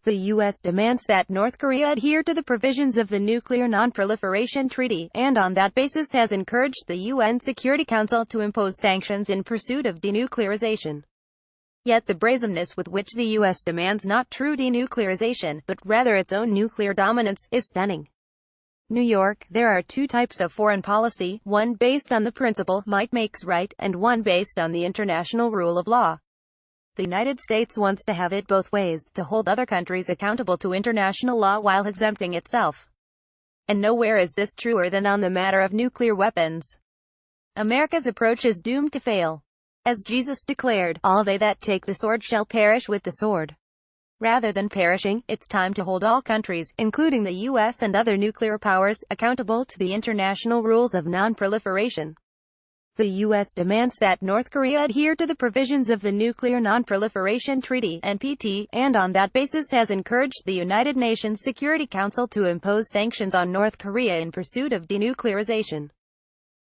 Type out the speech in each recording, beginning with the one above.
The U.S. demands that North Korea adhere to the provisions of the Nuclear Non-Proliferation Treaty, and on that basis has encouraged the UN Security Council to impose sanctions in pursuit of denuclearization. Yet the brazenness with which the U.S. demands not true denuclearization, but rather its own nuclear dominance, is stunning. New York, there are two types of foreign policy, one based on the principle, might makes right, and one based on the international rule of law. The United States wants to have it both ways, to hold other countries accountable to international law while exempting itself. And nowhere is this truer than on the matter of nuclear weapons. America's approach is doomed to fail. As Jesus declared, all they that take the sword shall perish with the sword. Rather than perishing, it's time to hold all countries, including the U.S. and other nuclear powers, accountable to the international rules of non-proliferation. The U.S. demands that North Korea adhere to the provisions of the Nuclear Non-Proliferation Treaty, (NPT), and on that basis has encouraged the United Nations Security Council to impose sanctions on North Korea in pursuit of denuclearization.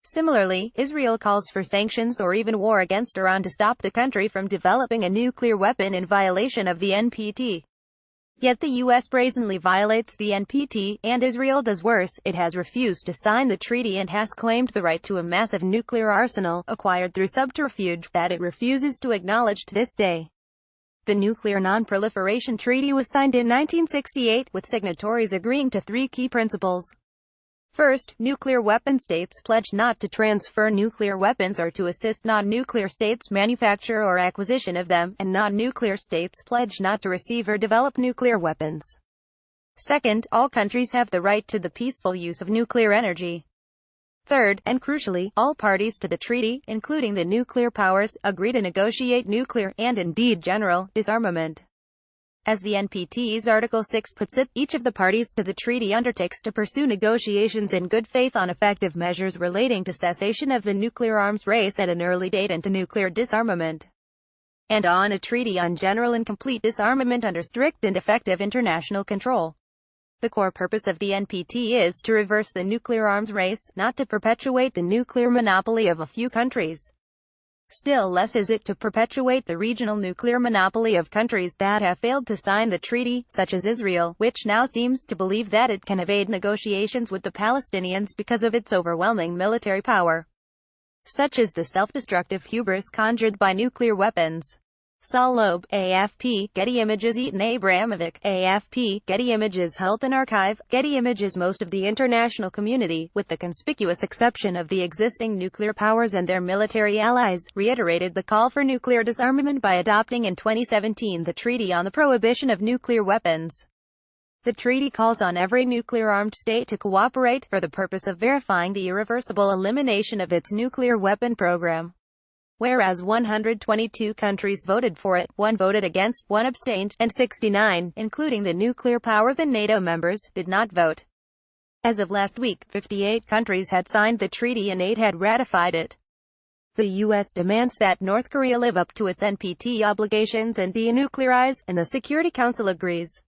Similarly, Israel calls for sanctions or even war against Iran to stop the country from developing a nuclear weapon in violation of the NPT. Yet the U.S. brazenly violates the NPT, and Israel does worse, it has refused to sign the treaty and has claimed the right to a massive nuclear arsenal, acquired through subterfuge, that it refuses to acknowledge to this day. The Nuclear Non-Proliferation Treaty was signed in 1968, with signatories agreeing to three key principles. First, nuclear weapon states pledge not to transfer nuclear weapons or to assist non-nuclear states' manufacture or acquisition of them, and non-nuclear states pledge not to receive or develop nuclear weapons. Second, all countries have the right to the peaceful use of nuclear energy. Third, and crucially, all parties to the treaty, including the nuclear powers, agree to negotiate nuclear, and indeed general, disarmament. As the NPT's Article 6 puts it, each of the parties to the treaty undertakes to pursue negotiations in good faith on effective measures relating to cessation of the nuclear arms race at an early date and to nuclear disarmament, and on a treaty on general and complete disarmament under strict and effective international control. The core purpose of the NPT is to reverse the nuclear arms race, not to perpetuate the nuclear monopoly of a few countries. Still less is it to perpetuate the regional nuclear monopoly of countries that have failed to sign the treaty, such as Israel, which now seems to believe that it can evade negotiations with the Palestinians because of its overwhelming military power. Such is the self-destructive hubris conjured by nuclear weapons. Saul Loeb, AFP, Getty Images. Eaton Abramovic, AFP, Getty Images. Hulton Archive, Getty Images. Most of the international community, with the conspicuous exception of the existing nuclear powers and their military allies, reiterated the call for nuclear disarmament by adopting in 2017 the Treaty on the Prohibition of Nuclear Weapons. The treaty calls on every nuclear-armed state to cooperate, for the purpose of verifying the irreversible elimination of its nuclear weapon program. Whereas 122 countries voted for it, 1 voted against, 1 abstained, and 69, including the nuclear powers and NATO members, did not vote. As of last week, 58 countries had signed the treaty and 8 had ratified it. The U.S. demands that North Korea live up to its NPT obligations and denuclearize, and the Security Council agrees.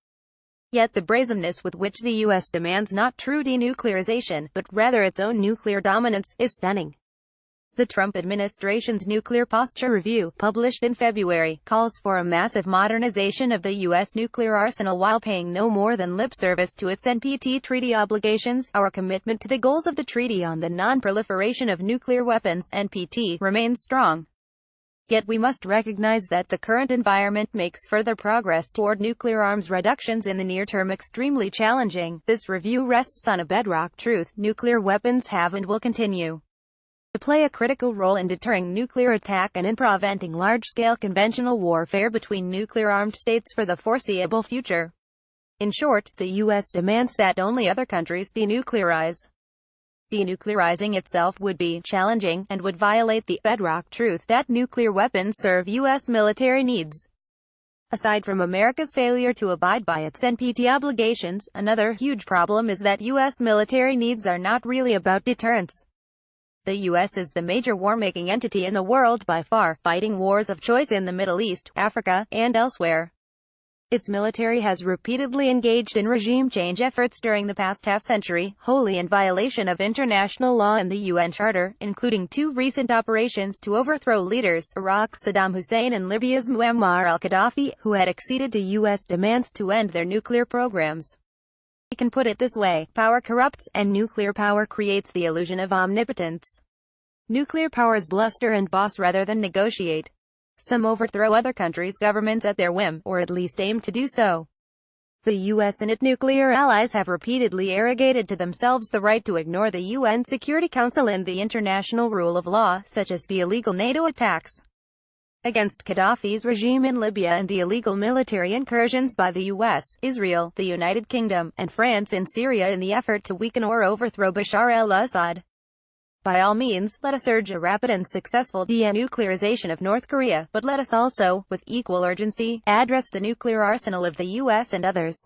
Yet the brazenness with which the U.S. demands not true denuclearization, but rather its own nuclear dominance, is stunning. The Trump administration's Nuclear Posture Review, published in February, calls for a massive modernization of the U.S. nuclear arsenal while paying no more than lip service to its NPT treaty obligations. Our commitment to the goals of the Treaty on the Non-Proliferation of Nuclear Weapons, (NPT), remains strong. Yet we must recognize that the current environment makes further progress toward nuclear arms reductions in the near term extremely challenging. This review rests on a bedrock truth: nuclear weapons have and will continue to play a critical role in deterring nuclear attack and in preventing large-scale conventional warfare between nuclear-armed states for the foreseeable future. In short, the U.S. demands that only other countries denuclearize. Denuclearizing itself would be challenging, and would violate the bedrock truth that nuclear weapons serve U.S. military needs. Aside from America's failure to abide by its NPT obligations, another huge problem is that U.S. military needs are not really about deterrence. The U.S. is the major war-making entity in the world by far, fighting wars of choice in the Middle East, Africa, and elsewhere. Its military has repeatedly engaged in regime change efforts during the past half-century, wholly in violation of international law and the UN Charter, including 2 recent operations to overthrow leaders, Iraq's Saddam Hussein and Libya's Muammar al-Gaddafi, who had acceded to U.S. demands to end their nuclear programs. We can put it this way: power corrupts, and nuclear power creates the illusion of omnipotence. Nuclear powers bluster and boss rather than negotiate. Some overthrow other countries' governments at their whim, or at least aim to do so. The U.S. and its nuclear allies have repeatedly arrogated to themselves the right to ignore the UN Security Council and the international rule of law, such as the illegal NATO attacks against Gaddafi's regime in Libya and the illegal military incursions by the U.S., Israel, the United Kingdom, and France in Syria in the effort to weaken or overthrow Bashar al-Assad. By all means, let us urge a rapid and successful denuclearization of North Korea, but let us also, with equal urgency, address the nuclear arsenal of the U.S. and others.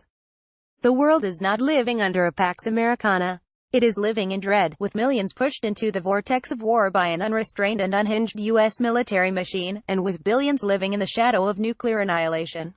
The world is not living under a Pax Americana. It is living in dread, with millions pushed into the vortex of war by an unrestrained and unhinged U.S. military machine, and with billions living in the shadow of nuclear annihilation.